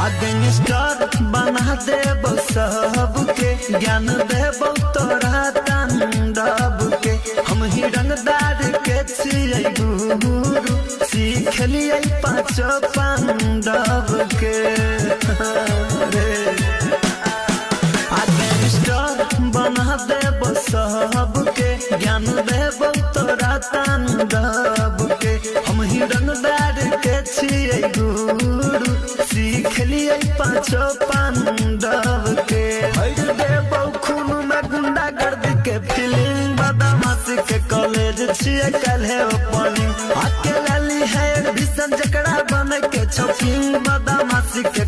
Gangster बना देबो सबके, ज्ञान देबो तोरा तांडव के। हम ही रंगदार के छियै गुरु, सीख लियै पाँचो पांडव के। गैंगस्टर बना देबो सबके, ज्ञान देबो तोरा तांडव के। हम ही रंगदार के छियै गुरु, सीख लियै पाँचो पांडव के। भर देबो खून में गुंडा गर्द के फिल्म, बदमाशी के कॉलेज छियै कल्हे ओपनिंग। अकेला ली है एडमिशन जकरा बन के छौकिंग, बदमाशी के